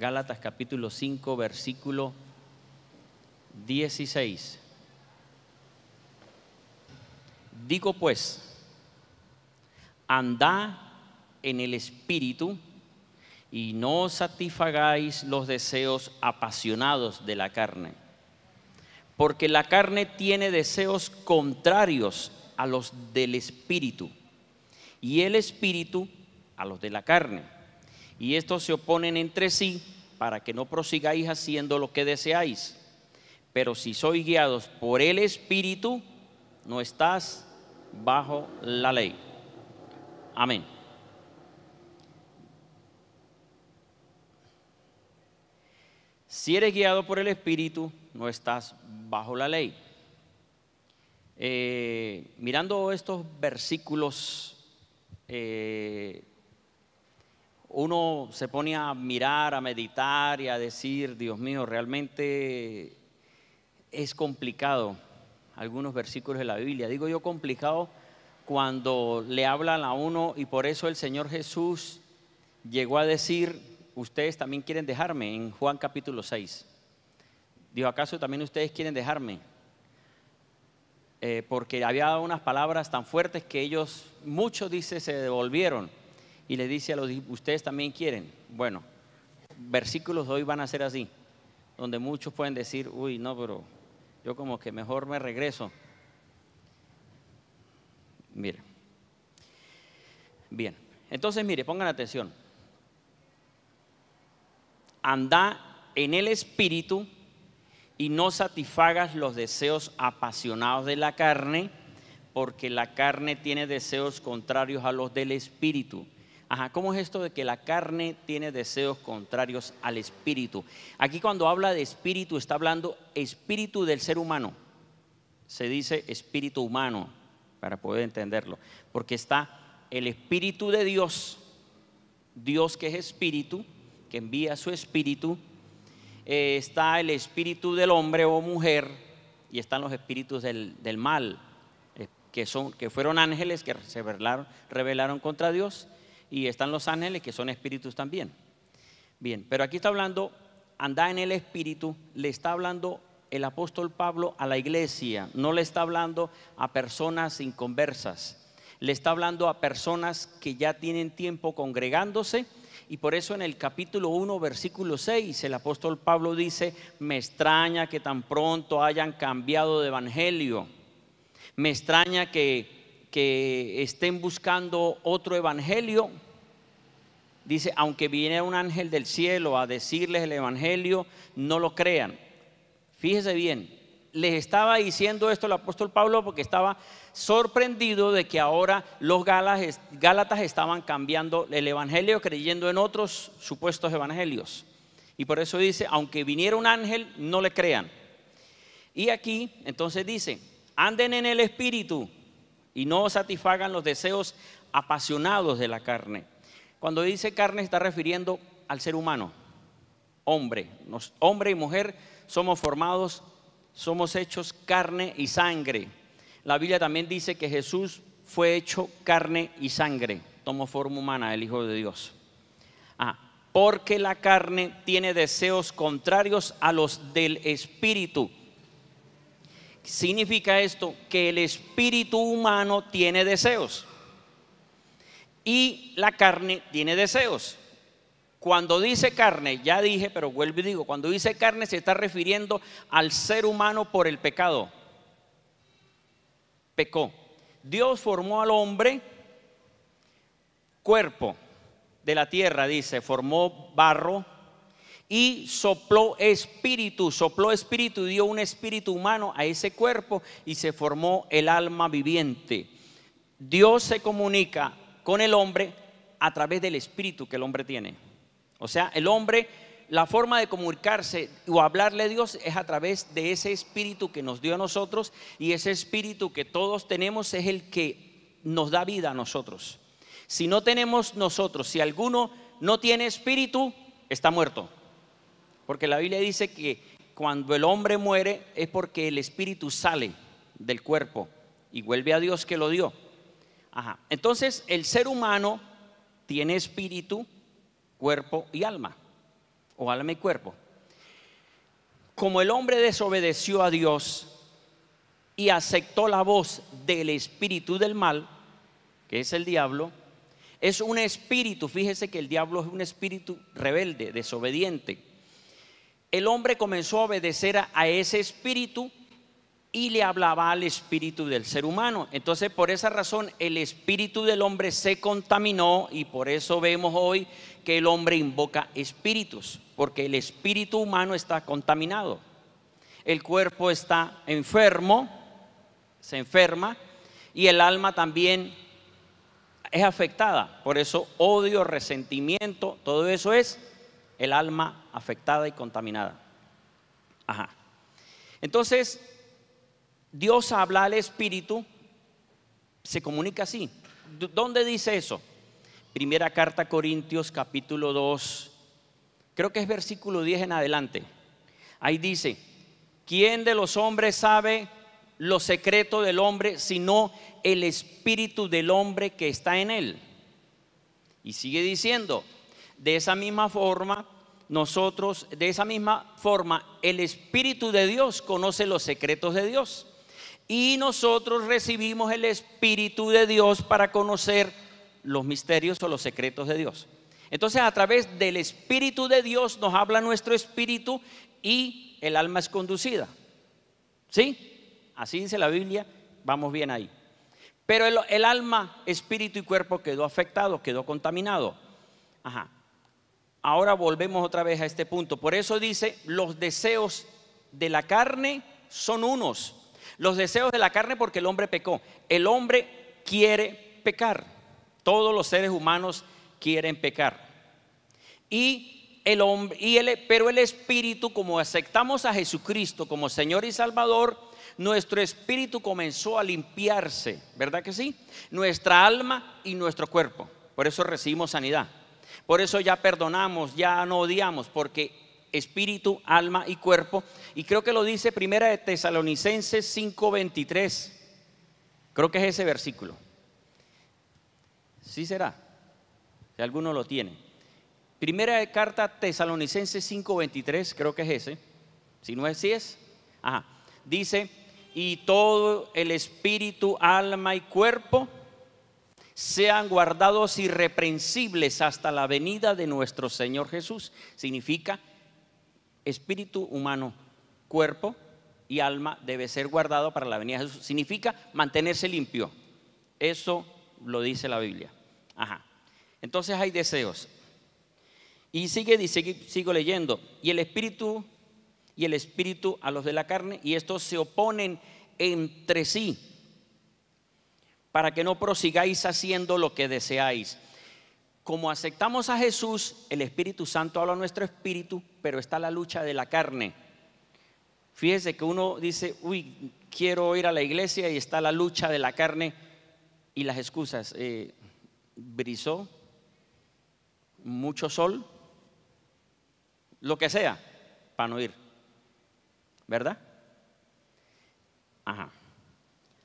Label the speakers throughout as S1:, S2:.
S1: Gálatas capítulo 5, versículo 16. Digo pues, andad en el Espíritu y no satisfagáis los deseos apasionados de la carne. Porque la carne tiene deseos contrarios a los del Espíritu y el Espíritu a los de la carne. Y estos se oponen entre sí para que no prosigáis haciendo lo que deseáis. Pero si sois guiados por el Espíritu, no estás bajo la ley. Amén. Si eres guiado por el Espíritu, no estás bajo la ley. Mirando estos versículos, uno se pone a mirar, a meditar y a decir, Dios mío, realmente es complicado algunos versículos de la Biblia. Digo yo complicado cuando le hablan a uno, y por eso el Señor Jesús llegó a decir, ustedes también quieren dejarme, en Juan capítulo 6. Dijo, ¿acaso también ustedes quieren dejarme? Porque había unas palabras tan fuertes que ellos, muchos dice, se devolvieron. Y le dice a los, ustedes también quieren. Bueno, versículos de hoy van a ser así, donde muchos pueden decir, uy, no, pero yo como que mejor me regreso. Mire. Bien, entonces mire, pongan atención. Andá en el Espíritu y no satisfagas los deseos apasionados de la carne, porque la carne tiene deseos contrarios a los del Espíritu. Ajá, ¿cómo es esto de que la carne tiene deseos contrarios al Espíritu? Aquí cuando habla de Espíritu está hablando Espíritu del ser humano. Se dice Espíritu humano para poder entenderlo, porque está el Espíritu de Dios, Dios que es Espíritu, que envía su Espíritu. Está el espíritu del hombre o mujer y están los espíritus del mal, que fueron ángeles que se rebelaron contra Dios, y están los ángeles que son espíritus también. Bien, pero aquí está hablando, andá en el Espíritu, le está hablando el apóstol Pablo a la iglesia, no le está hablando a personas inconversas, le está hablando a personas que ya tienen tiempo congregándose. Y por eso en el capítulo 1, versículo 6, el apóstol Pablo dice, me extraña que tan pronto hayan cambiado de evangelio. Me extraña que estén buscando otro evangelio. Dice, aunque viniera un ángel del cielo a decirles el evangelio, no lo crean. Fíjese bien, les estaba diciendo esto el apóstol Pablo porque estaba sorprendido de que ahora los gálatas estaban cambiando el evangelio, creyendo en otros supuestos evangelios. Y por eso dice, aunque viniera un ángel, no le crean. Y aquí entonces dice, anden en el Espíritu y no satisfagan los deseos apasionados de la carne. Cuando dice carne está refiriendo al ser humano, hombre. Hombre y mujer somos formados, somos hechos carne y sangre. La Biblia también dice que Jesús fue hecho carne y sangre, tomó forma humana, el Hijo de Dios. Porque la carne tiene deseos contrarios a los del Espíritu. Significa esto que el espíritu humano tiene deseos y la carne tiene deseos. Cuando dice carne, ya dije, pero vuelvo y digo, cuando dice carne se está refiriendo al ser humano por el pecado. Pecó. Dios formó al hombre cuerpo de la tierra, dice, formó barro y sopló espíritu y dio un espíritu humano a ese cuerpo y se formó el alma viviente. Dios se comunica con el hombre a través del espíritu que el hombre tiene. O sea, el hombre, la forma de comunicarse o hablarle a Dios es a través de ese espíritu que nos dio a nosotros, y ese espíritu que todos tenemos es el que nos da vida a nosotros. Si no tenemos nosotros, si alguno no tiene espíritu, está muerto. Porque la Biblia dice que cuando el hombre muere es porque el espíritu sale del cuerpo y vuelve a Dios que lo dio. Entonces el ser humano tiene espíritu, cuerpo y alma. o alma y cuerpo. Como el hombre desobedeció a Dios y aceptó la voz del espíritu del mal, que es el diablo, es un espíritu, fíjese que el diablo es un espíritu rebelde, desobediente. El hombre comenzó a obedecer a ese espíritu y le hablaba al espíritu del ser humano. Entonces, por esa razón, el espíritu del hombre se contaminó, y por eso vemos hoy que el hombre invoca espíritus, porque el espíritu humano está contaminado. El cuerpo está enfermo, se enferma, y el alma también es afectada. Por eso odio, resentimiento, todo eso es el alma afectada y contaminada. Entonces, Dios habla al espíritu, se comunica así. ¿Dónde dice eso? Primera carta a Corintios capítulo 2, creo que es versículo 10 en adelante. Ahí dice: ¿quién de los hombres sabe lo secreto del hombre sino el espíritu del hombre que está en él? Y sigue diciendo: de esa misma forma el espíritu de Dios conoce los secretos de Dios, y nosotros recibimos el espíritu de Dios para conocer los misterios o los secretos de Dios. Entonces, a través del espíritu de Dios nos habla nuestro espíritu y el alma es conducida. ¿Sí? Así dice la Biblia, vamos bien ahí. Pero el alma, espíritu y cuerpo quedó afectado, quedó contaminado. Ahora volvemos otra vez a este punto. Por eso dice: los deseos de la carne son unos. Los deseos de la carne, porque el hombre pecó. El hombre quiere pecar. Todos los seres humanos quieren pecar. Pero el espíritu, como aceptamos a Jesucristo como Señor y Salvador, nuestro espíritu comenzó a limpiarse, ¿verdad que sí? Nuestra alma y nuestro cuerpo. Por eso recibimos sanidad. Por eso ya perdonamos, ya no odiamos, porque espíritu, alma y cuerpo. Y creo que lo dice Primera de Tesalonicenses 5:23. Creo que es ese versículo. ¿Sí será? Si alguno lo tiene. Primera de carta Tesalonicenses 5:23, creo que es ese. Si no es, sí es. Dice: y todo el espíritu, alma y cuerpo sean guardados irreprensibles hasta la venida de nuestro Señor Jesús. Significa espíritu humano, cuerpo y alma debe ser guardado para la venida de Jesús. Significa mantenerse limpio. Eso lo dice la Biblia. Entonces hay deseos. Y sigo leyendo. Y el espíritu a los de la carne, y estos se oponen entre sí, para que no prosigáis haciendo lo que deseáis. Como aceptamos a Jesús, el Espíritu Santo habla a nuestro espíritu, pero está la lucha de la carne. Fíjese que uno dice: uy, quiero ir a la iglesia, y está la lucha de la carne y las excusas. Brizó, mucho sol, lo que sea, para no ir, ¿verdad?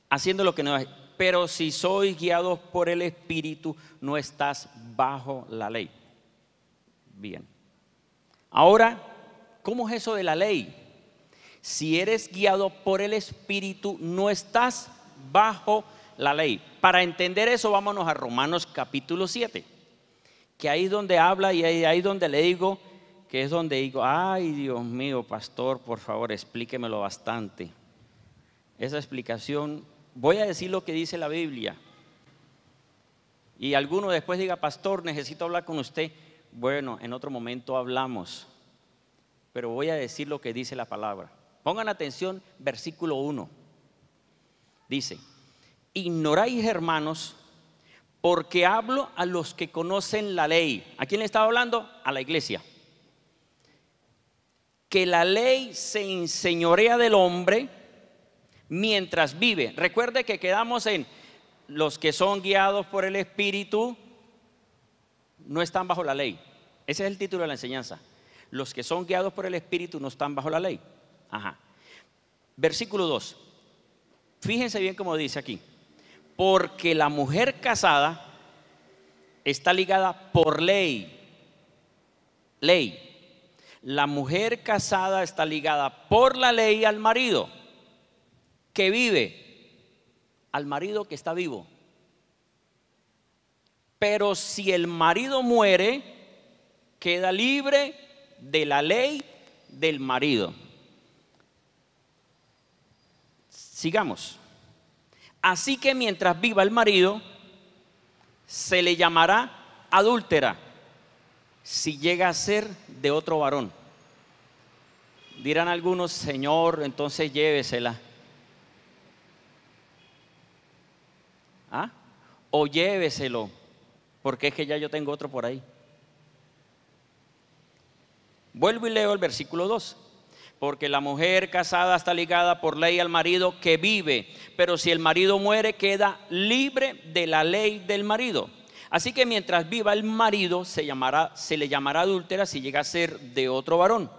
S1: Haciendo lo que no es. Pero si sois guiados por el Espíritu, no estás bajo la ley. Bien. Ahora, ¿cómo es eso de la ley? Si eres guiado por el Espíritu, no estás bajo la ley. Para entender eso, vámonos a Romanos capítulo 7, que ahí es donde habla, y ahí es donde le digo, que es donde digo: ay, Dios mío, pastor, por favor, explíquemelo bastante. Esa explicación, voy a decir lo que dice la Biblia. Y alguno después diga: pastor, necesito hablar con usted. Bueno, en otro momento hablamos, pero voy a decir lo que dice la palabra. Pongan atención, versículo 1. Dice: ignoráis, hermanos, porque hablo a los que conocen la ley. ¿A quién le estaba hablando? A la iglesia. Que la ley se enseñorea del hombre mientras vive. Recuerde que quedamos en: los que son guiados por el Espíritu no están bajo la ley. Ese es el título de la enseñanza. Los que son guiados por el Espíritu no están bajo la ley. Versículo 2. Fíjense bien cómo dice aquí: porque la mujer casada está ligada por ley. La mujer casada está ligada por la ley al marido que vive, al marido que está vivo. Pero si el marido muere, queda libre de la ley del marido. Sigamos. Así que mientras viva el marido, se le llamará adúltera si llega a ser de otro varón. Dirán algunos: Señor, entonces llévesela. ¿Ah? O lléveselo, porque es que ya yo tengo otro por ahí. Vuelvo y leo el versículo 2. Porque la mujer casada está ligada por ley al marido que vive, pero si el marido muere, queda libre de la ley del marido. Así que mientras viva el marido, se le llamará adúltera si llega a ser de otro varón.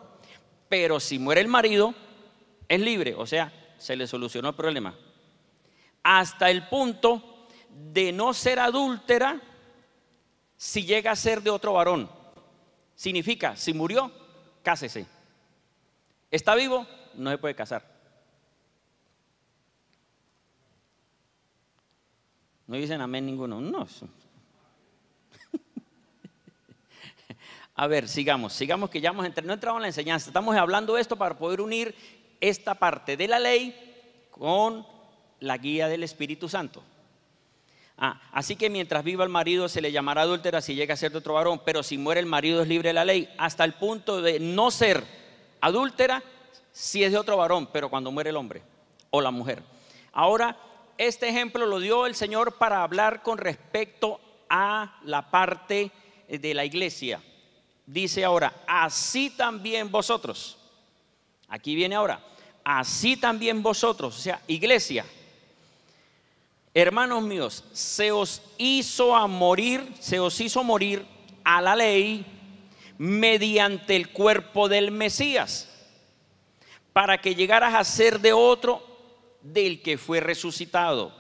S1: Pero si muere el marido, es libre, o sea, se le solucionó el problema. Hasta el punto de no ser adúltera si llega a ser de otro varón. Significa, si murió, cásese. ¿Está vivo? No se puede casar. No dicen amén ninguno. No. A ver, sigamos que ya no entramos en la enseñanza. Estamos hablando de esto para poder unir esta parte de la ley con la guía del Espíritu Santo. Así que mientras viva el marido, se le llamará adúltera si llega a ser de otro varón, pero si muere el marido, es libre de la ley, hasta el punto de no ser adúltera si es de otro varón, pero cuando muere el hombre o la mujer. Ahora, este ejemplo lo dio el Señor para hablar con respecto a la parte de la iglesia. Dice ahora: así también vosotros. Aquí viene ahora: así también vosotros, o sea, iglesia. Hermanos míos, se os hizo morir a la ley mediante el cuerpo del Mesías, para que llegaras a ser de otro, del que fue resucitado.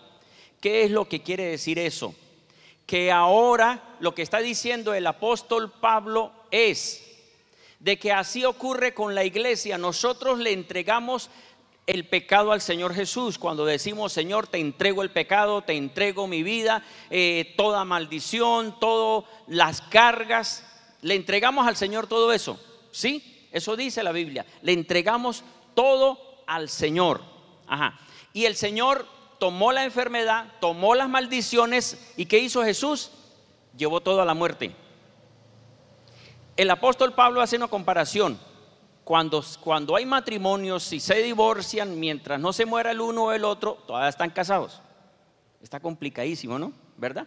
S1: ¿Qué es lo que quiere decir eso? Que ahora lo que está diciendo el apóstol Pablo es de que así ocurre con la iglesia. Nosotros le entregamos el pecado al Señor Jesús. Cuando decimos: Señor, te entrego el pecado, te entrego mi vida, toda maldición, todas las cargas, le entregamos al Señor todo eso. ¿Sí? Eso dice la Biblia. Le entregamos todo al Señor. Y el Señor tomó la enfermedad, tomó las maldiciones. ¿Y qué hizo Jesús? Llevó todo a la muerte. El apóstol Pablo hace una comparación. Cuando hay matrimonios, si se divorcian, mientras no se muera el uno o el otro, todavía están casados. Está complicadísimo, ¿no? ¿Verdad?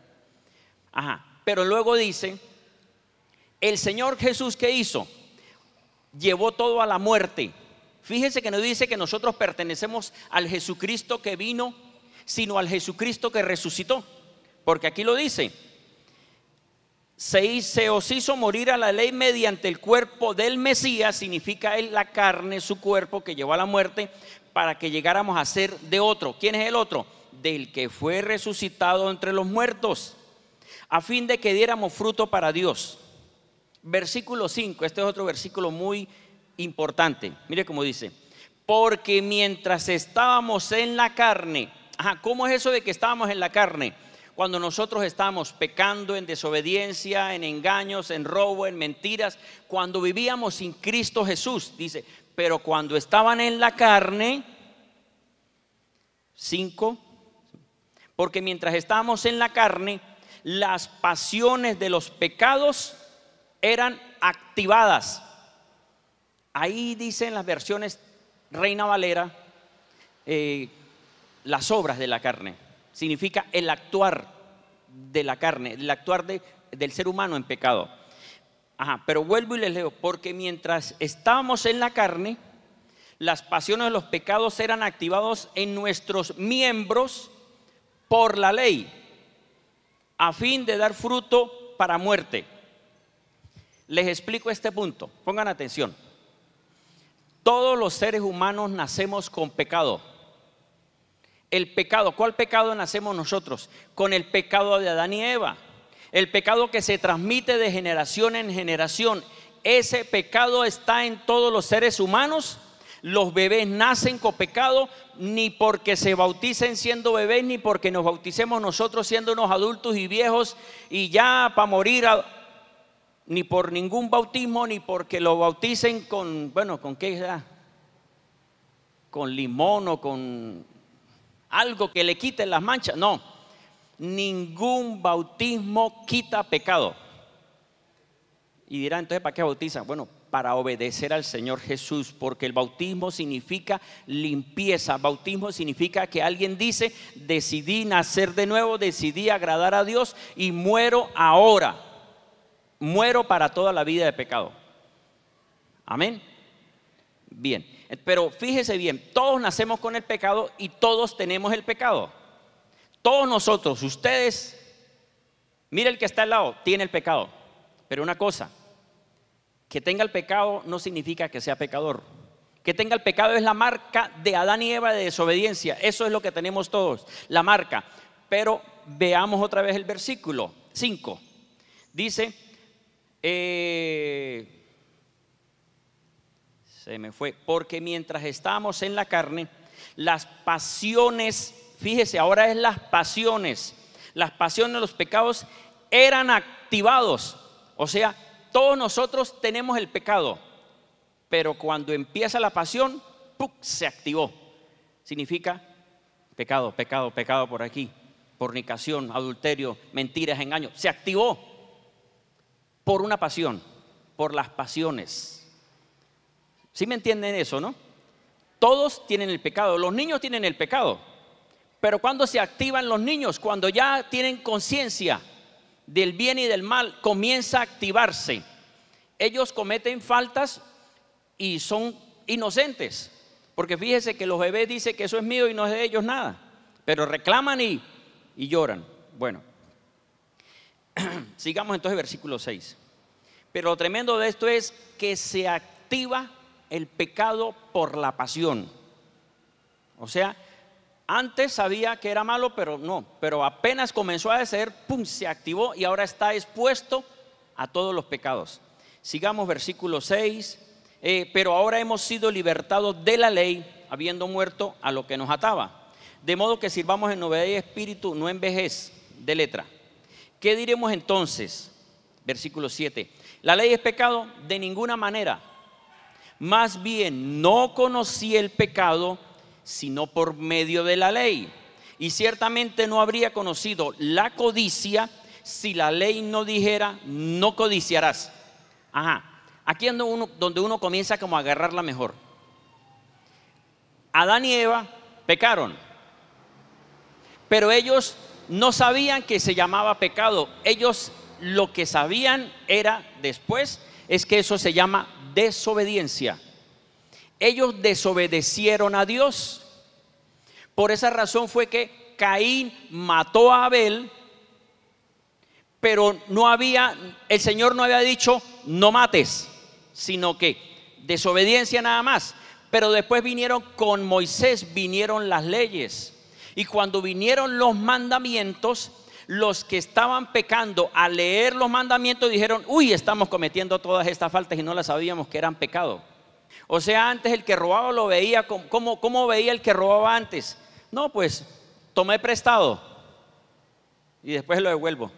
S1: Pero luego dice: el Señor Jesús, ¿qué hizo? Llevó todo a la muerte. Fíjense que no dice que nosotros pertenecemos al Jesucristo que vino, sino al Jesucristo que resucitó. Porque aquí lo dice: se os hizo morir a la ley mediante el cuerpo del Mesías. Significa él, la carne, su cuerpo que llevó a la muerte, para que llegáramos a ser de otro. ¿Quién es el otro? Del que fue resucitado entre los muertos, a fin de que diéramos fruto para Dios. Versículo 5, este es otro versículo muy importante. Mire cómo dice: porque mientras estábamos en la carne. ¿Cómo es eso de que estábamos en la carne? Cuando nosotros estábamos pecando en desobediencia, en engaños, en robo, en mentiras, cuando vivíamos sin Cristo Jesús. Dice: pero cuando estaban en la carne. 5, porque mientras estábamos en la carne, las pasiones de los pecados eran activadas. Ahí dicen las versiones Reina Valera, las obras de la carne. Significa el actuar de la carne, el actuar del ser humano en pecado. Pero vuelvo y les leo: porque mientras estábamos en la carne, las pasiones de los pecados eran activados en nuestros miembros por la ley, a fin de dar fruto para muerte. Les explico este punto, pongan atención. Todos los seres humanos nacemos con pecado. El pecado, ¿cuál pecado nacemos nosotros? Con el pecado de Adán y Eva. El pecado que se transmite de generación en generación. ese pecado está en todos los seres humanos. Los bebés nacen con pecado, ni porque se bauticen siendo bebés, ni porque nos bauticemos nosotros siendo unos adultos y viejos y ya para morir, ni por ningún bautismo, ni porque lo bauticen con, bueno, ¿con qué edad? Con limón o con algo que le quite las manchas. No, ningún bautismo quita pecado. Y dirán, entonces, ¿para qué bautizan? Bueno, para obedecer al Señor Jesús, porque el bautismo significa limpieza. Bautismo significa que alguien dice, decidí nacer de nuevo, decidí agradar a Dios y muero ahora. Muero para toda la vida de pecado. Amén. Bien, pero fíjese bien, todos nacemos con el pecado y todos tenemos el pecado. Todos nosotros, ustedes, mire el que está al lado, tiene el pecado. Pero una cosa, que tenga el pecado no significa que sea pecador. Que tenga el pecado es la marca de Adán y Eva de desobediencia. Eso es lo que tenemos todos, la marca. Pero veamos otra vez el versículo 5. Dice, se me fue, porque mientras estábamos en la carne, las pasiones, fíjese, ahora es las pasiones, los pecados eran activados. O sea, todos nosotros tenemos el pecado, pero cuando empieza la pasión, ¡pum!, se activó. Significa pecado, pecado, pecado por aquí, fornicación, adulterio, mentiras, engaños. Se activó por una pasión, por las pasiones. ¿Sí me entienden eso, no? Todos tienen el pecado, los niños tienen el pecado, pero ¿cuándo se activan los niños? Cuando ya tienen conciencia del bien y del mal, comienza a activarse. Ellos cometen faltas y son inocentes, porque fíjese que los bebés dicen que eso es mío y no es de ellos nada, pero reclaman y lloran. Bueno, sigamos entonces versículo 6. Pero lo tremendo de esto es que se activa el pecado por la pasión. O sea, antes sabía que era malo, pero no, pero apenas comenzó a hacer, pum, se activó y ahora está expuesto a todos los pecados. Sigamos versículo 6. Pero ahora hemos sido libertados de la ley, habiendo muerto a lo que nos ataba, de modo que sirvamos en novedad de espíritu, no en vejez de letra. ¿Qué diremos entonces? Versículo 7. ¿La ley es pecado? De ninguna manera. Más bien, no conocí el pecado sino por medio de la ley. Y ciertamente no habría conocido la codicia si la ley no dijera, no codiciarás. Ajá, aquí es donde uno comienza como a agarrarla mejor. Adán y Eva pecaron, pero ellos no sabían que se llamaba pecado. Ellos lo que sabían era después, es que eso se llama desobediencia. Ellos desobedecieron a Dios. Por esa razón fue que Caín mató a Abel, pero el Señor no había dicho no mates, sino que desobediencia nada más. Pero después vinieron con Moisés, vinieron las leyes. Y cuando vinieron los mandamientos, los que estaban pecando al leer los mandamientos dijeron, uy, estamos cometiendo todas estas faltas y no las sabíamos que eran pecado. O sea, antes el que robaba lo veía, ¿cómo veía el que robaba antes? No, pues tomé prestado y después lo devuelvo.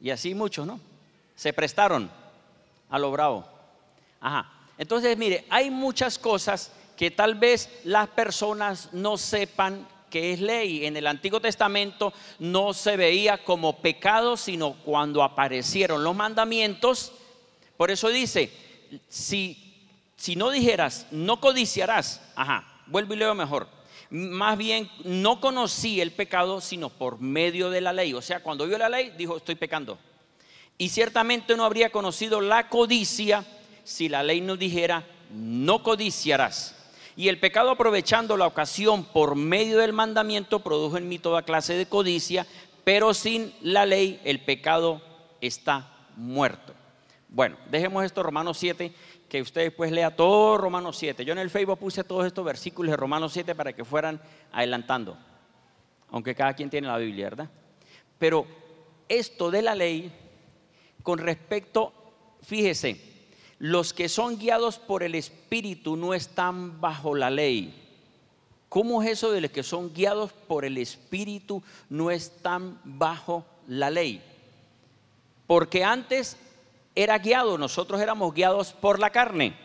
S1: Y así muchos, ¿no? Se prestaron a lo bravo. Ajá. Entonces, mire, hay muchas cosas que tal vez las personas no sepan que es ley. En el Antiguo Testamento no se veía como pecado, sino cuando aparecieron los mandamientos. Por eso dice, si no dijeras, no codiciarás, ajá, vuelvo y leo mejor. Más bien, no conocí el pecado, sino por medio de la ley. O sea, cuando vio la ley, dijo, estoy pecando. Y ciertamente no habría conocido la codicia si la ley no dijera, no codiciarás. Y el pecado, aprovechando la ocasión por medio del mandamiento, produjo en mí toda clase de codicia, pero sin la ley el pecado está muerto. Bueno, dejemos esto, Romanos 7, que ustedes pues lea todo Romanos 7. Yo en el Facebook puse todos estos versículos de Romanos 7 para que fueran adelantando, aunque cada quien tiene la Biblia, ¿verdad? Pero esto de la ley, con respecto, fíjese, los que son guiados por el Espíritu no están bajo la ley. ¿Cómo es eso de los que son guiados por el Espíritu no están bajo la ley? Porque antes era guiado, nosotros éramos guiados por la carne,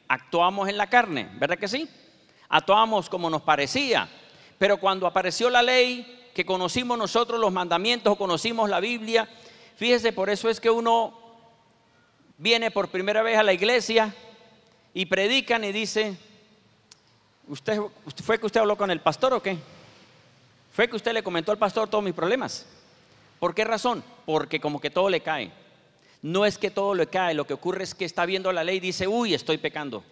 S1: actuábamos en la carne, ¿verdad que sí? Actuábamos como nos parecía, pero cuando apareció la ley, que conocimos nosotros los mandamientos, conocimos la Biblia, fíjese, por eso es que uno viene por primera vez a la iglesia y predican y dice, ¿fue que usted habló con el pastor o qué? ¿Fue que usted le comentó al pastor todos mis problemas? ¿Por qué razón? Porque como que todo le cae. No es que todo le cae, lo que ocurre es que está viendo la ley y dice, uy, estoy pecando.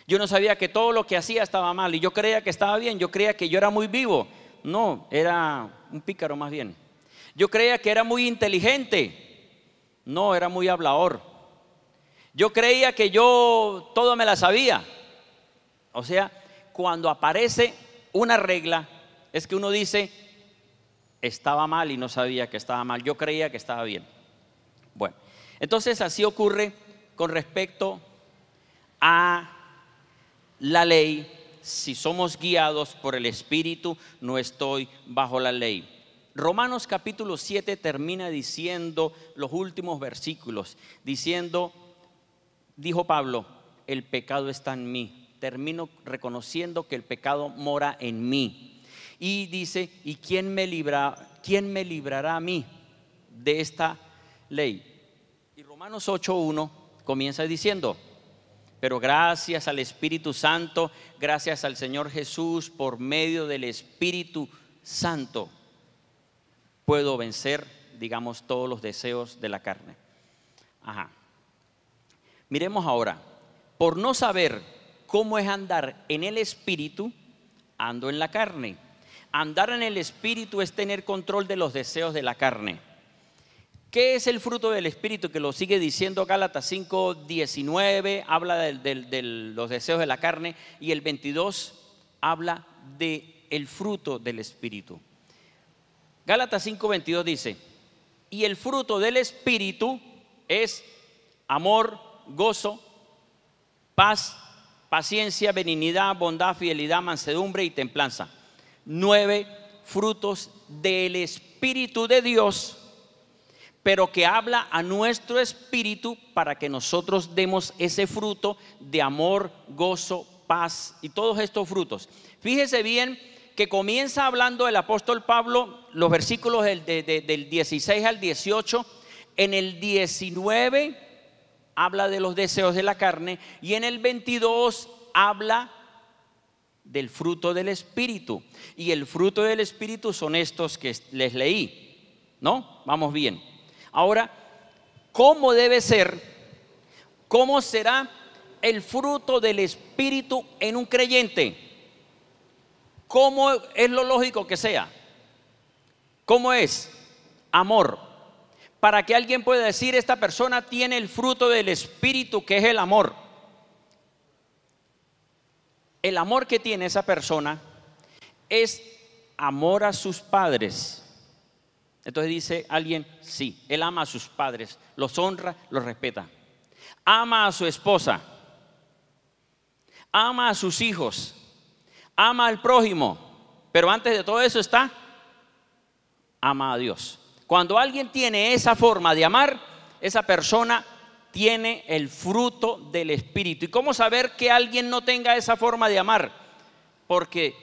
S1: Yo no sabía que todo lo que hacía estaba mal y yo creía que estaba bien, yo creía que yo era muy vivo. No, era un pícaro más bien. Yo creía que era muy inteligente. No, era muy hablador. Yo creía que yo todo me la sabía. O sea, cuando aparece una regla, es que uno dice, estaba mal y no sabía que estaba mal. Yo creía que estaba bien. Bueno, entonces así ocurre con respecto a la ley. Si somos guiados por el Espíritu, no estoy bajo la ley. Romanos capítulo 7 termina diciendo los últimos versículos, diciendo, dijo Pablo, el pecado está en mí. Termino reconociendo que el pecado mora en mí. Y dice, ¿y quién me librará a mí de esta ley? Y Romanos 8:1 comienza diciendo, pero gracias al Espíritu Santo, gracias al Señor Jesús, por medio del Espíritu Santo, puedo vencer, digamos, todos los deseos de la carne. Miremos ahora, por no saber cómo es andar en el Espíritu, ando en la carne. Andar en el Espíritu es tener control de los deseos de la carne. ¿Qué es el fruto del Espíritu? Que lo sigue diciendo Gálatas 5:19, habla de los deseos de la carne, y el 22 habla del fruto del Espíritu. Gálatas 5:22 dice, y el fruto del Espíritu es amor, gozo, paz, paciencia, benignidad, bondad, fidelidad, mansedumbre y templanza. 9 frutos del Espíritu de Dios, pero que habla a nuestro espíritu para que nosotros demos ese fruto de amor, gozo, paz y todos estos frutos. Fíjese bien que comienza hablando el apóstol Pablo los versículos del 16 al 18. En el 19 habla de los deseos de la carne y en el 22 habla del fruto del Espíritu. Y el fruto del Espíritu son estos que les leí, ¿no? Vamos bien. Ahora, ¿cómo debe ser? ¿Cómo será el fruto del Espíritu en un creyente? ¿Cómo es lo lógico que sea? ¿Cómo es? Amor. Para que alguien pueda decir, esta persona tiene el fruto del Espíritu, que es el amor. El amor que tiene esa persona es amor a sus padres. Entonces dice alguien, sí, él ama a sus padres, los honra, los respeta. Ama a su esposa, ama a sus hijos, ama al prójimo, pero antes de todo eso está, ama a Dios. Cuando alguien tiene esa forma de amar, esa persona tiene el fruto del Espíritu. ¿Y cómo saber que alguien no tenga esa forma de amar? Porque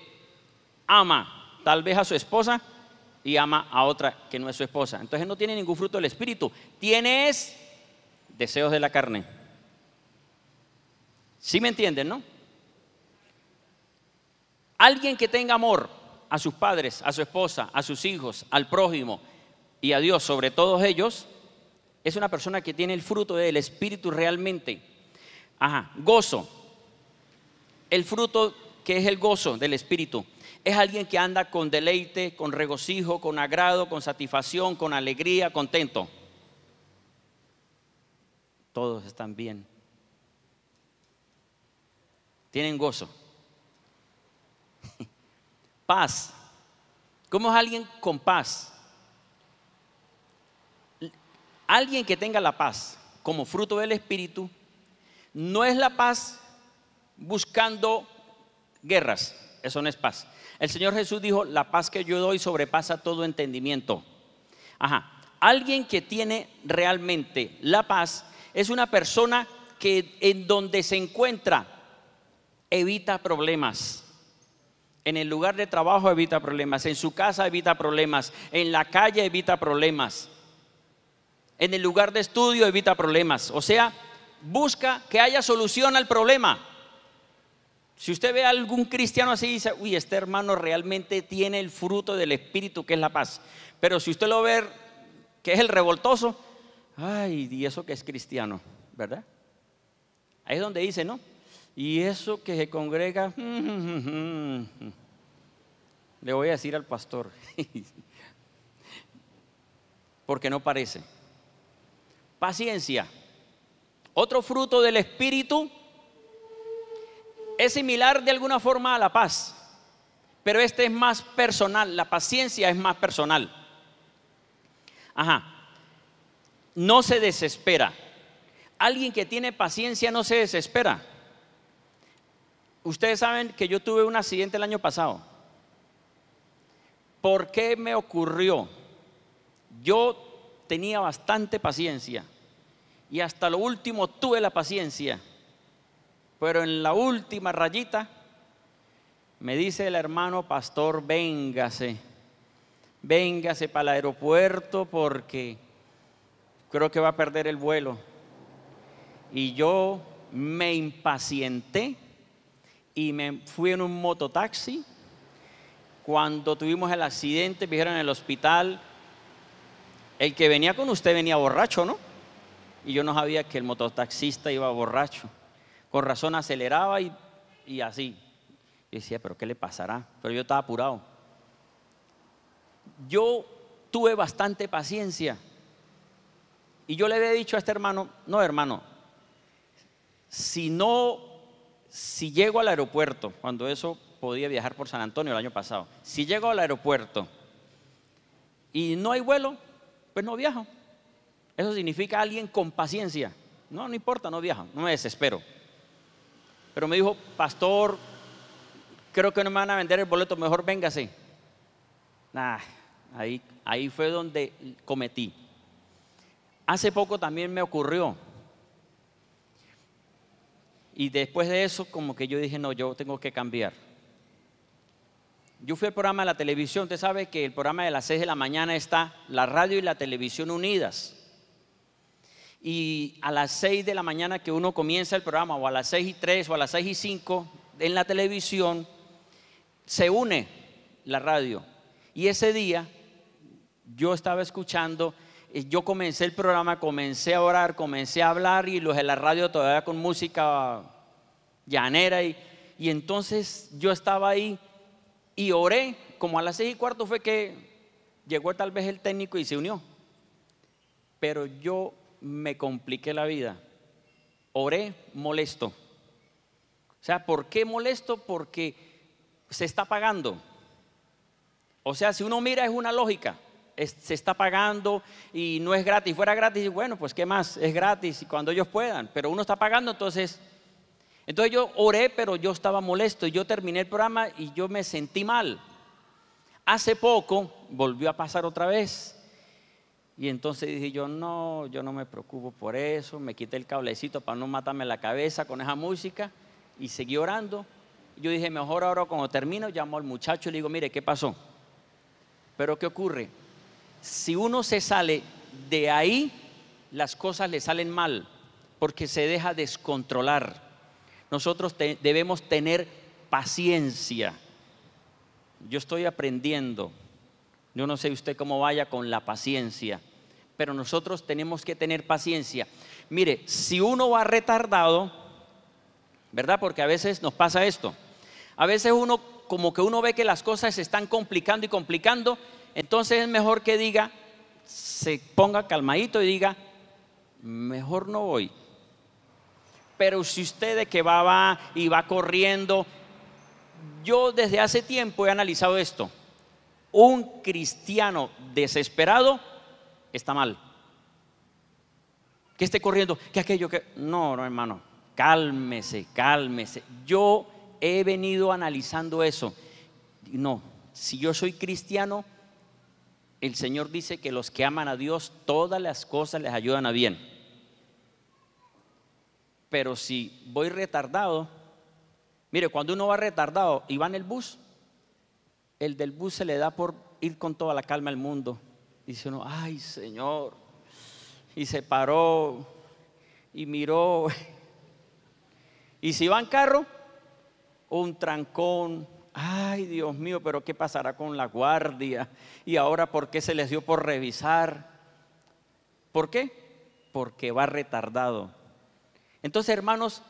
S1: ama tal vez a su esposa y ama a otra que no es su esposa. Entonces no tiene ningún fruto del Espíritu. Tiene deseos de la carne. ¿Sí me entienden, no? Alguien que tenga amor a sus padres, a su esposa, a sus hijos, al prójimo y a Dios sobre todos ellos, es una persona que tiene el fruto del Espíritu realmente. Gozo. El fruto que es el gozo del Espíritu es alguien que anda con deleite, con regocijo, con agrado, con satisfacción, con alegría, contento. Todos están bien. Tienen gozo. Paz. ¿Cómo es alguien con paz? Alguien que tenga la paz. como fruto del Espíritu, no es la paz buscando guerras. Eso no es paz. El Señor Jesús dijo: la paz que yo doy sobrepasa todo entendimiento. Alguien que tiene realmente la paz es una persona que en donde se encuentra evita problemas. En el lugar de trabajo evita problemas, en su casa evita problemas, en la calle evita problemas, en el lugar de estudio evita problemas. O sea, busca que haya solución al problema. Si usted ve a algún cristiano así, dice: uy, este hermano realmente tiene el fruto del Espíritu, que es la paz. Pero si usted lo ve que es el revoltoso, ay, y eso que es cristiano, ¿verdad? Ahí es donde dice, ¿no? Y eso que se congrega, le voy a decir al pastor, porque no parece. Paciencia. Otro fruto del Espíritu es similar de alguna forma a la paz, pero este es más personal. La paciencia es más personal. No se desespera. Alguien que tiene paciencia no se desespera. Ustedes saben que yo tuve un accidente el año pasado. ¿Por qué me ocurrió? Yo tenía bastante paciencia y hasta lo último tuve la paciencia, pero en la última rayita me dice el hermano pastor: véngase para el aeropuerto porque creo que va a perder el vuelo. Y yo me impacienté y me fui en un mototaxi. Cuando tuvimos el accidente, me dijeron en el hospital: el que venía con usted venía borracho, ¿no? Y yo no sabía que el mototaxista iba borracho. Con razón aceleraba y así. Yo decía: ¿pero qué le pasará? Pero yo estaba apurado. Yo tuve bastante paciencia. Y yo le había dicho a este hermano: no, hermano, si llego al aeropuerto, cuando eso podía viajar por San Antonio el año pasado, si llego al aeropuerto y no hay vuelo, pues no viajo. Eso significa alguien con paciencia. No importa, no viajo, no me desespero. Pero me dijo: pastor, creo que no me van a vender el boleto, mejor véngase. Ahí fue donde cometí. Hace poco también me ocurrió. Y después de eso, como que yo dije: no, yo tengo que cambiar. Yo fui al programa de la televisión. Usted sabe que el programa de las 6 de la mañana está la radio y la televisión unidas. Y a las 6 de la mañana que uno comienza el programa, o a las 6:03 o a las 6:05, en la televisión se une la radio. Y ese día yo estaba escuchando, yo comencé el programa, comencé a orar, comencé a hablar, y los de la radio todavía con música llanera, y entonces yo estaba ahí y oré. Como a las 6:15 fue que llegó tal vez el técnico y se unió, pero yo me compliqué la vida. Oré molesto. O sea, ¿por qué molesto? Porque se está pagando. O sea, si uno mira, es una lógica. Se está pagando y no es gratis. Si fuera gratis, bueno, pues qué más, es gratis y cuando ellos puedan, pero uno está pagando. Entonces yo oré, pero yo estaba molesto, y yo terminé el programa y yo me sentí mal. Hace poco volvió a pasar otra vez, y entonces dije yo no me preocupo por eso. Me quité el cablecito para no matarme la cabeza con esa música y seguí orando. Yo dije: mejor ahora, cuando termino, llamo al muchacho y le digo: mire, ¿qué pasó? Pero ¿qué ocurre? Si uno se sale de ahí, las cosas le salen mal, porque se deja descontrolar. Nosotros debemos tener paciencia. Yo estoy aprendiendo. Yo no sé usted cómo vaya con la paciencia, pero nosotros tenemos que tener paciencia. Mire, si uno va retardado, ¿verdad? Porque a veces nos pasa esto. A veces uno, como que uno ve que las cosas se están complicando y complicando, entonces es mejor que diga, se ponga calmadito y diga: mejor no voy. Pero si usted de que va y va corriendo, yo desde hace tiempo he analizado esto. Un cristiano desesperado está mal. que esté corriendo, que aquello, que... No, no, hermano, cálmese, cálmese. Yo he venido analizando eso. No, si yo soy cristiano, el Señor dice que los que aman a Dios, todas las cosas les ayudan a bien. Pero si voy retardado, mire, cuando uno va retardado y va en el bus, el del bus se le da por ir con toda la calma al mundo. Dice uno, ay Señor, y se paró y miró. Y si va en carro, un trancón. Ay, Dios mío, pero ¿qué pasará con la guardia? Y ahora, ¿por qué se les dio por revisar? ¿Por qué? Porque va retardado. Entonces, hermanos,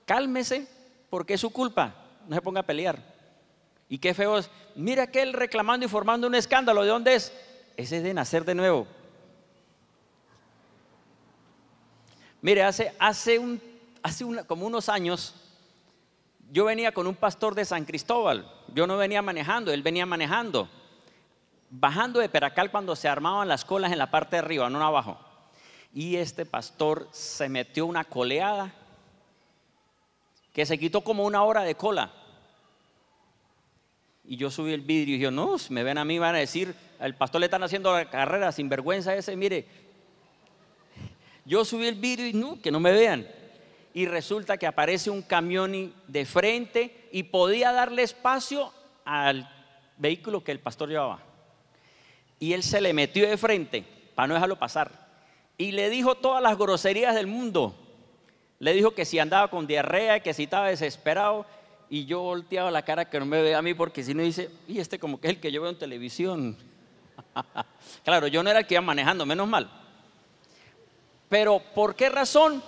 S1: cálmese, porque es su culpa. No se ponga a pelear. Y qué feo es. Mira aquel reclamando y formando un escándalo. ¿De dónde es? Ese es de nacer de nuevo. Mire, como unos años, yo venía con un pastor de San Cristóbal. Yo no venía manejando, él venía manejando. Bajando de Peracal cuando se armaban las colas en la parte de arriba, no abajo. Y este pastor se metió una coleada que se quitó como una hora de cola. Y yo subí el vidrio y yo, no, si me ven a mí van a decir, al pastor le están haciendo la carrera, sin vergüenza ese, mire. Yo subí el vidrio y no, que no me vean. Y resulta que aparece un camión de frente y podía darle espacio al vehículo que el pastor llevaba. Y él se le metió de frente para no dejarlo pasar. Y le dijo todas las groserías del mundo. Le dijo que si andaba con diarrea, que si estaba desesperado. Y yo volteaba la cara que no me vea a mí, porque si no dice, y este como que es el que yo veo en televisión. Claro, yo no era el que iba manejando, menos mal. Pero ¿por qué razón?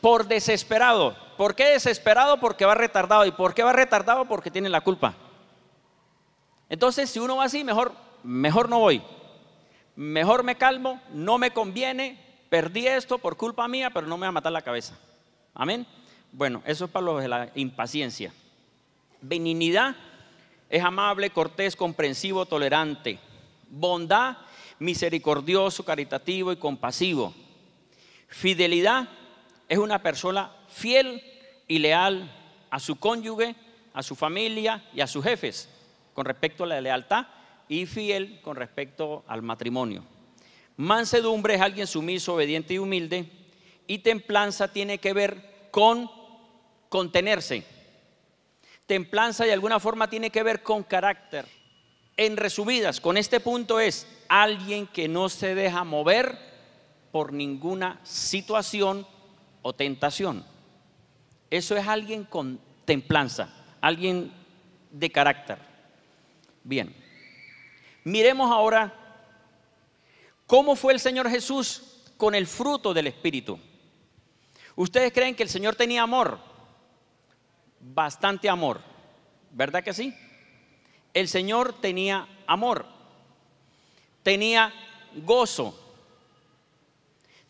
S1: Por desesperado. ¿Por qué desesperado? Porque va retardado. ¿Y por qué va retardado? Porque tiene la culpa. Entonces, si uno va así, mejor no voy. Mejor me calmo, no me conviene, perdí esto por culpa mía, pero no me va a matar la cabeza. Amén. Bueno, eso es para los de la impaciencia. Benignidad es amable, cortés, comprensivo, tolerante. Bondad, misericordioso, caritativo y compasivo. Fidelidad es una persona fiel y leal a su cónyuge, a su familia y a sus jefes con respecto a la lealtad, y fiel con respecto al matrimonio. Mansedumbre es alguien sumiso, obediente y humilde. Y templanza tiene que ver con contenerse. Templanza de alguna forma tiene que ver con carácter. En resumidas, con este punto es alguien que no se deja mover por ninguna situación o tentación. Eso es alguien con templanza, alguien de carácter. Bien, miremos ahora cómo fue el Señor Jesús con el fruto del Espíritu. ¿Ustedes creen que el Señor tenía amor? Bastante amor, ¿verdad que sí? El Señor tenía amor, tenía gozo,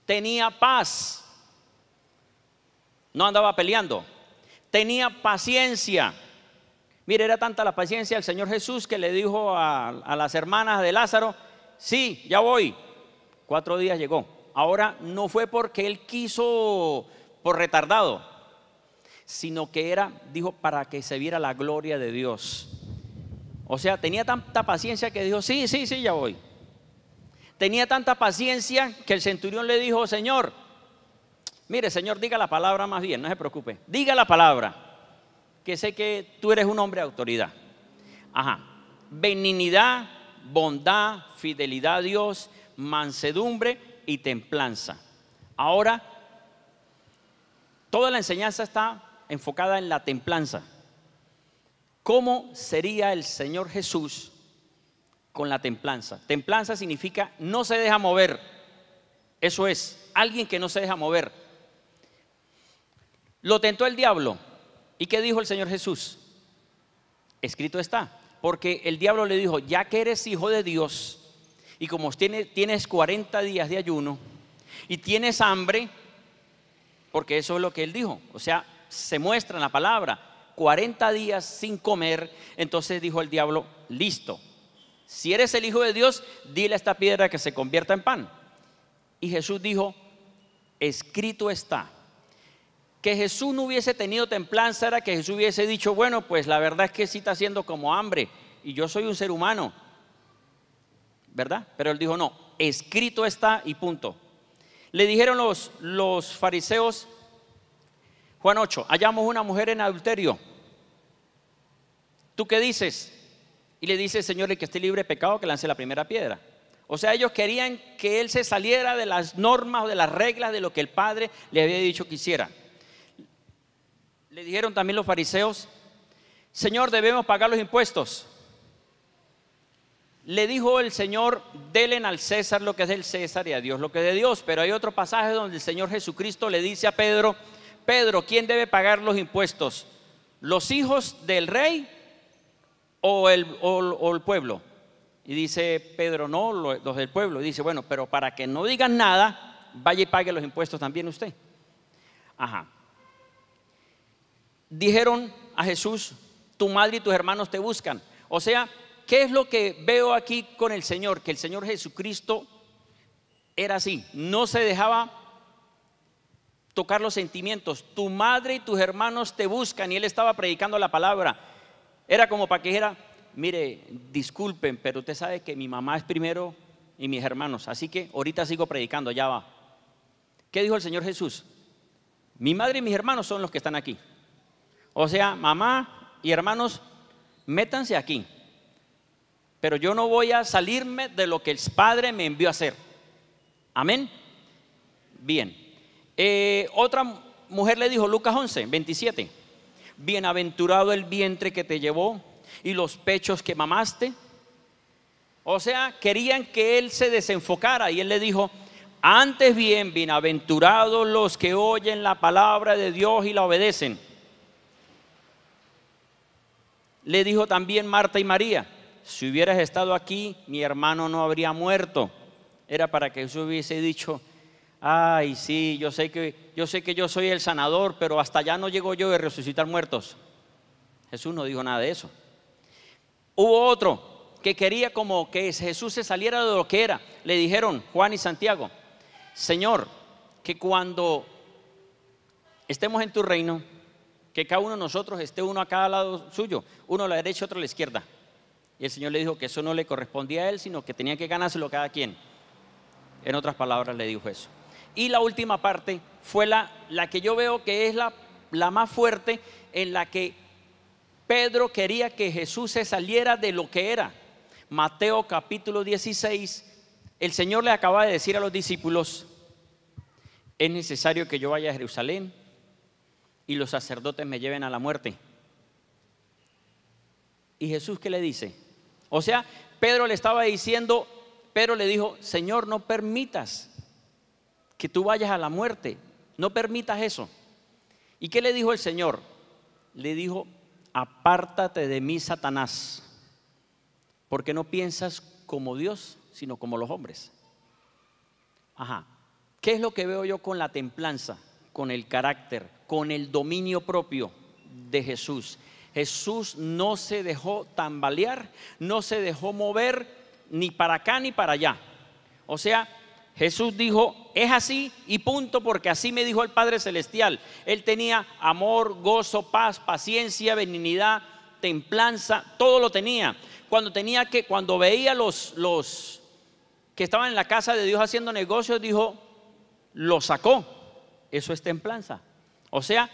S1: tenía paz, no andaba peleando, tenía paciencia. Mire, era tanta la paciencia del Señor Jesús que le dijo a las hermanas de Lázaro, sí, ya voy. 4 días llegó. Ahora no fue porque él quiso por retardado, sino que dijo, para que se viera la gloria de Dios. O sea, tenía tanta paciencia que dijo, sí, ya voy. Tenía tanta paciencia que el centurión le dijo, Señor, mire, Señor, diga la palabra más bien, no se preocupe, diga la palabra, que sé que tú eres un hombre de autoridad. Ajá, benignidad, bondad, fidelidad a Dios, mansedumbre y templanza. Ahora, toda la enseñanza está enfocada en la templanza. ¿Cómo sería el Señor Jesús con la templanza? Templanza significa no se deja mover. Eso es, alguien que no se deja mover. Lo tentó el diablo. ¿Y qué dijo el Señor Jesús? Escrito está. Porque el diablo le dijo, ya que eres hijo de Dios y como tienes 40 días de ayuno y tienes hambre, porque eso es lo que él dijo, o sea, se muestra en la palabra, 40 días sin comer. Entonces dijo el diablo, listo, si eres el hijo de Dios, dile a esta piedra que se convierta en pan. Y Jesús dijo, escrito está. Que Jesús no hubiese tenido templanza era que Jesús hubiese dicho, bueno, pues la verdad es que sí está haciendo como hambre y yo soy un ser humano, ¿verdad? Pero él dijo, no, escrito está y punto. Le dijeron los fariseos, Juan 8, hallamos una mujer en adulterio. ¿Tú qué dices? Y le dice, Señor, el que esté libre de pecado, que lance la primera piedra. O sea, ellos querían que él se saliera de las normas o de las reglas de lo que el Padre le había dicho que hiciera. Le dijeron también los fariseos, Señor, debemos pagar los impuestos. Le dijo el Señor, denle al César lo que es del César y a Dios lo que es de Dios. Pero hay otro pasaje donde el Señor Jesucristo le dice a Pedro, Pedro, ¿quién debe pagar los impuestos? ¿Los hijos del rey o el pueblo? Y dice Pedro, no, los del pueblo. Y dice, bueno, pero para que no digan nada, vaya y pague los impuestos también usted. Ajá. Dijeron a Jesús, tu madre y tus hermanos te buscan. O sea, ¿qué es lo que veo aquí con el Señor? Que el Señor Jesucristo era así, no se dejaba tocar los sentimientos. Tu madre y tus hermanos te buscan, y él estaba predicando la palabra. Era como para que dijera, mire, disculpen, pero usted sabe que mi mamá es primero y mis hermanos, así que ahorita sigo predicando, ya va. ¿Qué dijo el Señor Jesús? Mi madre y mis hermanos son los que están aquí. O sea, mamá y hermanos, métanse aquí. Pero yo no voy a salirme de lo que el Padre me envió a hacer. Amén. Bien. Otra mujer le dijo, Lucas 11, 27. Bienaventurado el vientre que te llevó y los pechos que mamaste. O sea, querían que él se desenfocara y él le dijo, antes bien, bienaventurados los que oyen la palabra de Dios y la obedecen. Le dijo también Marta y María, si hubieras estado aquí, mi hermano no habría muerto. Era para que Jesús hubiese dicho, ay, sí, yo sé que yo soy el sanador, pero hasta allá no llego yo de resucitar muertos. Jesús no dijo nada de eso. Hubo otro que quería como que Jesús se saliera de lo que era. Le dijeron Juan y Santiago, Señor, que cuando estemos en tu reino, que cada uno de nosotros esté uno a cada lado suyo, uno a la derecha y otro a la izquierda. Y el Señor le dijo que eso no le correspondía a él, sino que tenía que ganárselo cada quien. En otras palabras le dijo eso. Y la última parte fue la que yo veo que es la más fuerte, en la que Pedro quería que Jesús se saliera de lo que era. Mateo capítulo 16, el Señor le acaba de decir a los discípulos, es necesario que yo vaya a Jerusalén y los sacerdotes me lleven a la muerte. ¿Y Jesús qué le dice? O sea, Pedro le estaba diciendo, Pedro le dijo, Señor, no permitas que tú vayas a la muerte, no permitas eso. ¿Y qué le dijo el Señor? Le dijo, apártate de mí, Satanás, porque no piensas como Dios, sino como los hombres. Ajá. ¿Qué es lo que veo yo con la templanza, con el carácter, con el dominio propio de Jesús? Jesús no se dejó tambalear, no se dejó mover ni para acá ni para allá. O sea, Jesús dijo, es así y punto, porque así me dijo el Padre Celestial. Él tenía amor, gozo, paz, paciencia, benignidad, templanza, todo lo tenía. Cuando veía los que estaban en la casa de Dios haciendo negocios, dijo, lo sacó. Eso es templanza. O sea,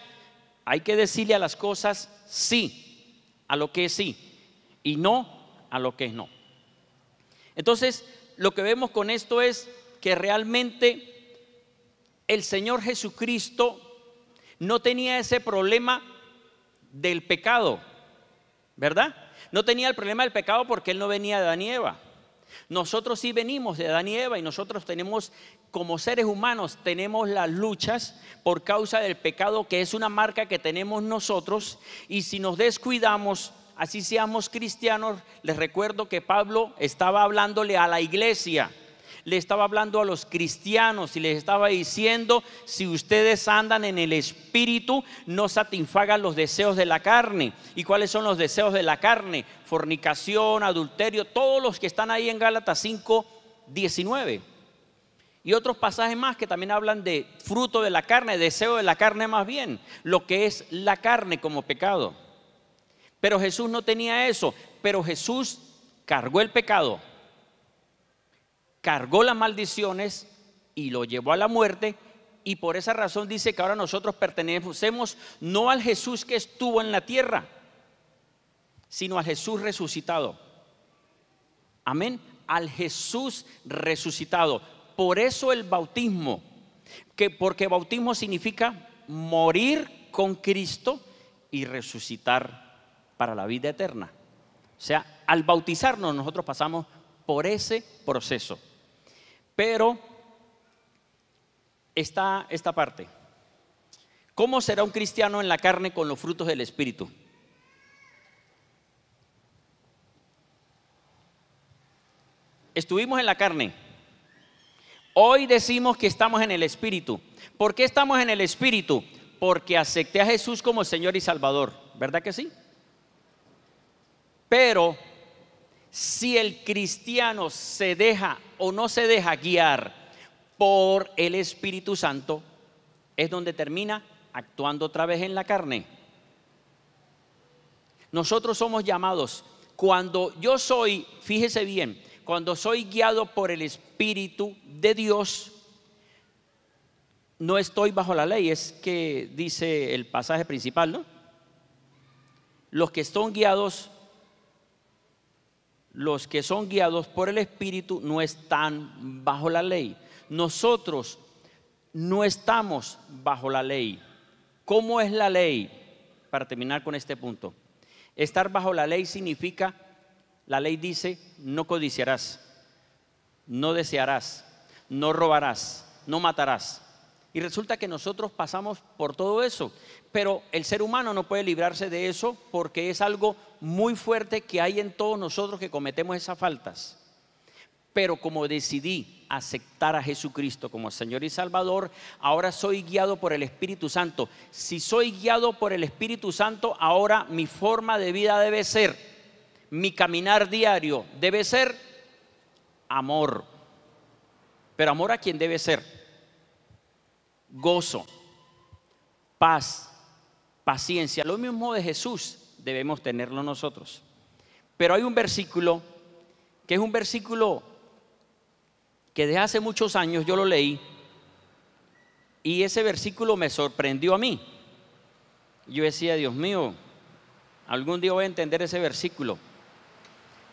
S1: hay que decirle a las cosas sí, a lo que es sí, y no a lo que es no. Entonces, lo que vemos con esto es que realmente el Señor Jesucristo no tenía ese problema del pecado, ¿verdad? No tenía el problema del pecado porque Él no venía de Adán y Eva. Nosotros sí venimos de Adán y Eva, y nosotros tenemos, como seres humanos, tenemos las luchas por causa del pecado, que es una marca que tenemos nosotros. Y si nos descuidamos, así seamos cristianos, les recuerdo que Pablo estaba hablándole a la iglesia, le estaba hablando a los cristianos y les estaba diciendo, si ustedes andan en el Espíritu, no satisfagan los deseos de la carne. ¿Y cuáles son los deseos de la carne? Fornicación, adulterio, todos los que están ahí en Gálatas 5:19. Y otros pasajes más que también hablan de fruto de la carne, deseo de la carne más bien, lo que es la carne como pecado. Pero Jesús no tenía eso, pero Jesús cargó el pecado, cargó las maldiciones y lo llevó a la muerte. Y por esa razón dice que ahora nosotros pertenecemos no al Jesús que estuvo en la tierra, sino al Jesús resucitado. Amén, al Jesús resucitado. Por eso el bautismo, porque bautismo significa morir con Cristo y resucitar para la vida eterna. O sea, al bautizarnos nosotros pasamos por ese proceso. Pero está esta parte. ¿Cómo será un cristiano en la carne con los frutos del Espíritu? Estuvimos en la carne. Hoy decimos que estamos en el Espíritu. ¿Por qué estamos en el Espíritu? Porque acepté a Jesús como Señor y Salvador. ¿Verdad que sí? Pero si el cristiano se deja o no se deja guiar por el Espíritu Santo, es donde termina actuando otra vez en la carne. Nosotros somos llamados, cuando yo soy, fíjese bien, cuando soy guiado por el Espíritu de Dios, no estoy bajo la ley. Es que dice el pasaje principal, ¿no? Los que son guiados por el Espíritu no están bajo la ley. Nosotros no estamos bajo la ley. ¿Cómo es la ley? Para terminar con este punto, estar bajo la ley significa, la ley dice, no codiciarás, no desearás, no robarás, no matarás. Y resulta que nosotros pasamos por todo eso, pero el ser humano no puede librarse de eso porque es algo muy fuerte que hay en todos nosotros que cometemos esas faltas. Pero como decidí aceptar a Jesucristo como Señor y Salvador, ahora soy guiado por el Espíritu Santo. Si soy guiado por el Espíritu Santo, ahora mi forma de vida debe ser, mi caminar diario debe ser amor. Pero amor, ¿a quién debe ser? Gozo, paz, paciencia. Lo mismo de Jesús debemos tenerlo nosotros. Pero hay un versículo que es un versículo que desde hace muchos años yo lo leí y ese versículo me sorprendió a mí. Yo decía, Dios mío, algún día voy a entender ese versículo.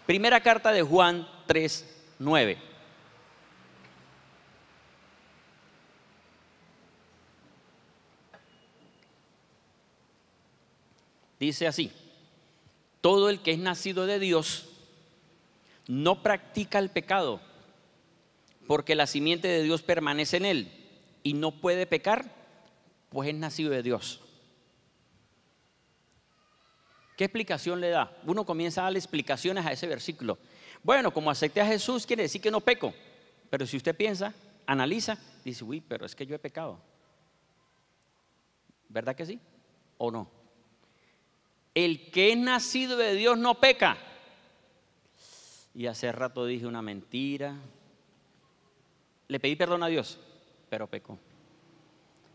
S1: Primera carta de Juan 3:9. Dice así: todo el que es nacido de Dios no practica el pecado, porque la simiente de Dios permanece en él y no puede pecar, pues es nacido de Dios. ¿Qué explicación le da? Uno comienza a darle explicaciones a ese versículo. Bueno, como acepté a Jesús, quiere decir que no peco. Pero si usted piensa, analiza, dice, uy, pero es que yo he pecado. ¿Verdad que sí? ¿O no? El que es nacido de Dios no peca. Y hace rato dije una mentira. Le pedí perdón a Dios, pero pecó.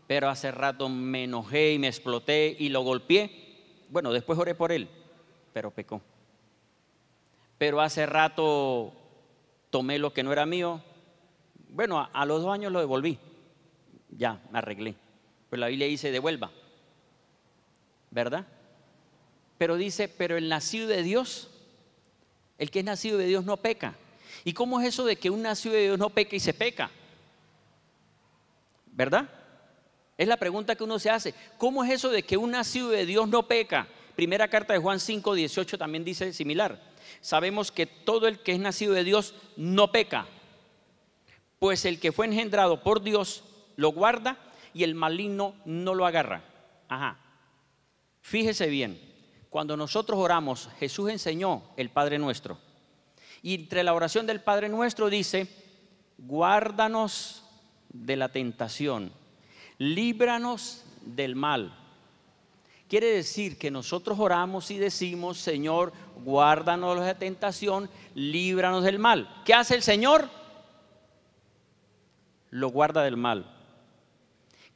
S1: Pero hace rato me enojé y me exploté y lo golpeé. Bueno, después oré por él, pero pecó. Pero hace rato tomé lo que no era mío. Bueno, a los 2 años lo devolví. Ya, me arreglé. Pero la Biblia dice, devuelva. ¿Verdad? Pero dice, pero el nacido de Dios, el que es nacido de Dios no peca. ¿Y cómo es eso de que un nacido de Dios no peca y se peca? ¿Verdad? Es la pregunta que uno se hace. ¿Cómo es eso de que un nacido de Dios no peca? Primera carta de Juan 5:18 también dice similar. Sabemos que todo el que es nacido de Dios no peca, pues el que fue engendrado por Dios lo guarda y el maligno no lo agarra. Ajá. Fíjese bien, cuando nosotros oramos, Jesús enseñó el Padre Nuestro. Y entre la oración del Padre Nuestro dice, guárdanos de la tentación, líbranos del mal. Quiere decir que nosotros oramos y decimos, Señor, guárdanos de la tentación, líbranos del mal. ¿Qué hace el Señor? lo guarda del mal.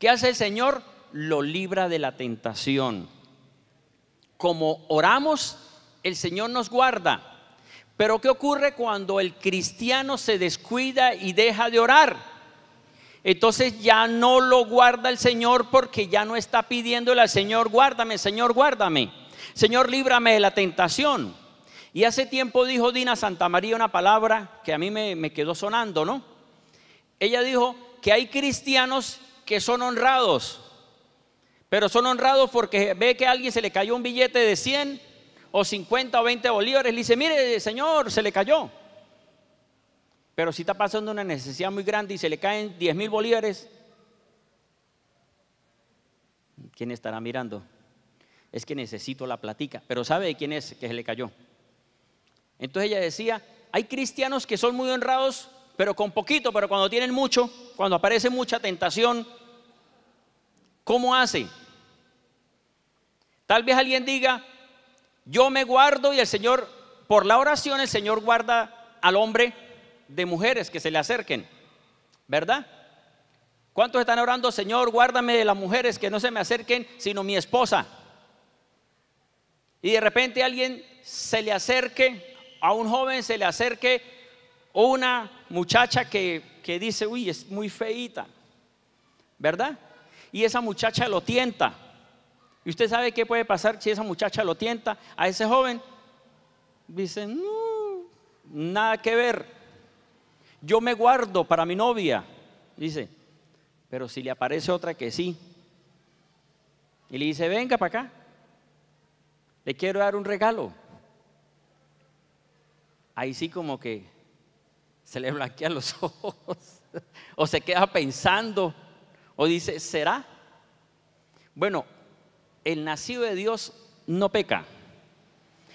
S1: ¿Qué hace el Señor? Lo libra de la tentación. Como oramos, el Señor nos guarda. Pero ¿qué ocurre cuando el cristiano se descuida y deja de orar? Entonces ya no lo guarda el Señor, porque ya no está pidiéndole al Señor: guárdame, Señor, guárdame, Señor, líbrame de la tentación. Y hace tiempo dijo Dina Santamaría una palabra que a mí me quedó sonando, ¿no? Ella dijo que hay cristianos que son honrados, pero son honrados porque ve que a alguien se le cayó un billete de 100 o 50 o 20 bolívares, le dice: mire, Señor, se le cayó. Pero si está pasando una necesidad muy grande y se le caen 10,000 bolívares, ¿quién estará mirando? Es que necesito la platica. Pero ¿sabe de quién es que se le cayó? Entonces ella decía: hay cristianos que son muy honrados, pero con poquito. Pero cuando tienen mucho, cuando aparece mucha tentación, ¿cómo hace? Tal vez alguien diga: yo me guardo, y el Señor, por la oración, el Señor guarda al hombre de mujeres que se le acerquen, ¿verdad? ¿Cuántos están orando: Señor, guárdame de las mujeres que no se me acerquen sino mi esposa? Y de repente alguien se le acerque, a un joven se le acerque una muchacha que dice: uy, es muy feíta, ¿verdad? Y esa muchacha lo tienta. ¿Y usted sabe qué puede pasar si esa muchacha lo tienta a ese joven? Dice: no, nada que ver, yo me guardo para mi novia. Dice: pero si le aparece otra que sí, y le dice: venga para acá, le quiero dar un regalo, ahí sí como que se le blanquean los ojos, o se queda pensando, o dice: ¿será? Bueno, el nacido de Dios no peca.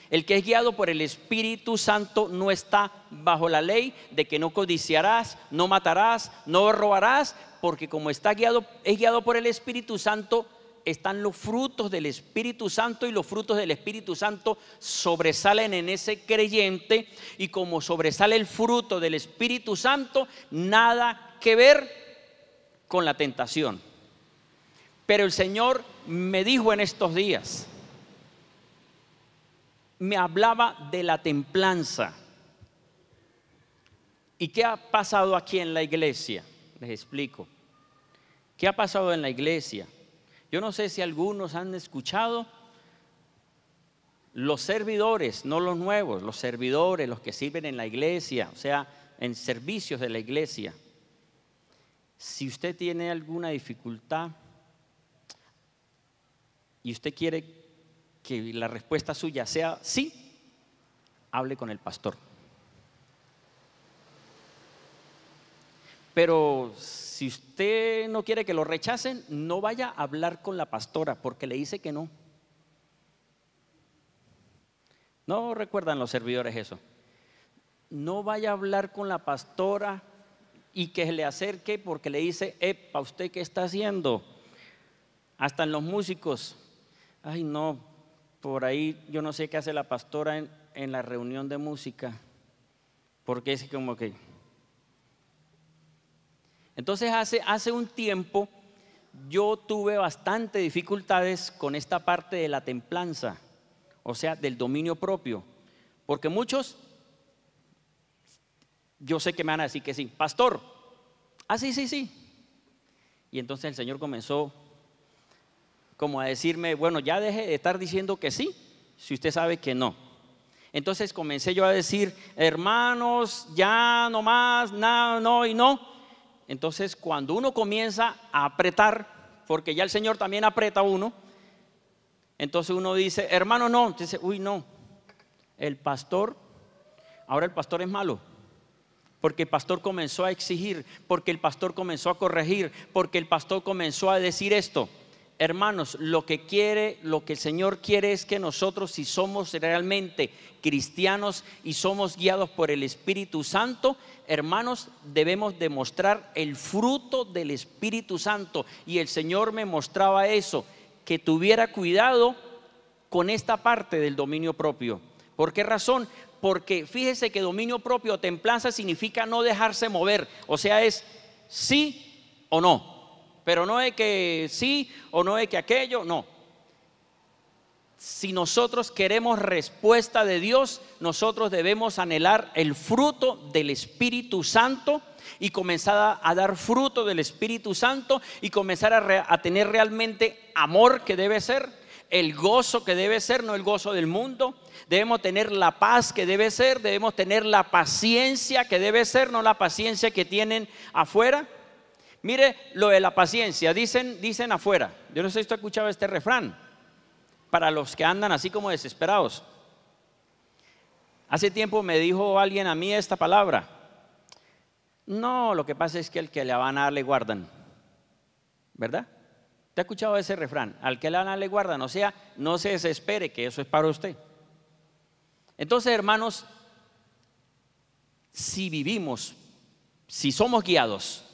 S1: El que es guiado por el Espíritu Santo no está bajo la ley de que no codiciarás, no matarás, no robarás, porque como es guiado por el Espíritu Santo, están los frutos del Espíritu Santo, y los frutos del Espíritu Santo sobresalen en ese creyente. Y como sobresale el fruto del Espíritu Santo, nada que ver con la tentación. Pero el Señor me dijo en estos días, me hablaba de la templanza. ¿Y qué ha pasado aquí en la iglesia? Les explico. ¿Qué ha pasado en la iglesia? Yo no sé si algunos han escuchado: los servidores, no los nuevos, los servidores, los que sirven en la iglesia, o sea, en servicios de la iglesia. Si usted tiene alguna dificultad y usted quiere que la respuesta suya sea sí, hable con el pastor. Pero si usted no quiere que lo rechacen, no vaya a hablar con la pastora, porque le dice que no. ¿No recuerdan los servidores eso? No vaya a hablar con la pastora y que se le acerque, porque le dice: epa, ¿usted qué está haciendo? Hasta en los músicos: ay, no, por ahí yo no sé qué hace la pastora en la reunión de música, porque es como que... Entonces hace un tiempo yo tuve bastante dificultades con esta parte de la templanza, o sea, del dominio propio, porque muchos, yo sé que me van a decir que sí: pastor, sí. Y entonces el Señor comenzó como a decirme: bueno, ya deje de estar diciendo que sí, si usted sabe que no. Entonces comencé yo a decir: hermanos, ya no más, no y no. Entonces cuando uno comienza a apretar, porque ya el Señor también aprieta a uno, entonces uno dice: hermano, no. Dice: uy, no, el pastor, ahora el pastor es malo, porque el pastor comenzó a exigir, porque el pastor comenzó a corregir, porque el pastor comenzó a decir esto. Hermanos, lo que el Señor quiere es que nosotros, si somos realmente cristianos y somos guiados por el Espíritu Santo, hermanos, debemos demostrar el fruto del Espíritu Santo. Y el Señor me mostraba eso, que tuviera cuidado con esta parte del dominio propio. ¿Por qué razón? Porque fíjese que dominio propio o templanza significa no dejarse mover. O sea, es sí o no. Pero no es que sí o no es que aquello, no. Si nosotros queremos respuesta de Dios, nosotros debemos anhelar el fruto del Espíritu Santo y comenzar a dar fruto del Espíritu Santo y comenzar a tener realmente amor que debe ser, el gozo que debe ser, no el gozo del mundo. Debemos tener la paz que debe ser, debemos tener la paciencia que debe ser, no la paciencia que tienen afuera. Mire lo de la paciencia, dicen afuera. Yo no sé si usted ha escuchado este refrán, para los que andan así como desesperados. Hace tiempo me dijo alguien a mí esta palabra: no, lo que pasa es que al que le van a dar le guardan. ¿Verdad? ¿Te ha escuchado ese refrán? Al que le van a dar le guardan. O sea, no se desespere, que eso es para usted. Entonces, hermanos, si vivimos, si somos guiados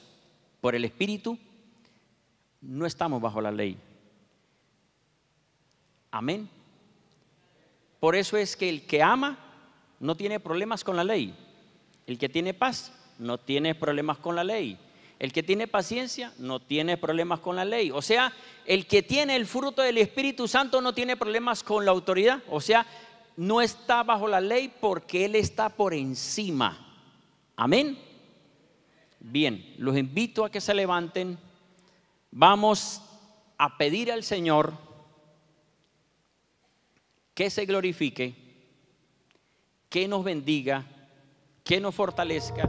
S1: por el Espíritu, no estamos bajo la ley. Amén. Por eso es que el que ama no tiene problemas con la ley. El que tiene paz no tiene problemas con la ley. El que tiene paciencia no tiene problemas con la ley. O sea, el que tiene el fruto del Espíritu Santo no tiene problemas con la autoridad. O sea, no está bajo la ley porque Él está por encima. Amén. Bien, los invito a que se levanten. Vamos a pedir al Señor que se glorifique, que nos bendiga, que nos fortalezca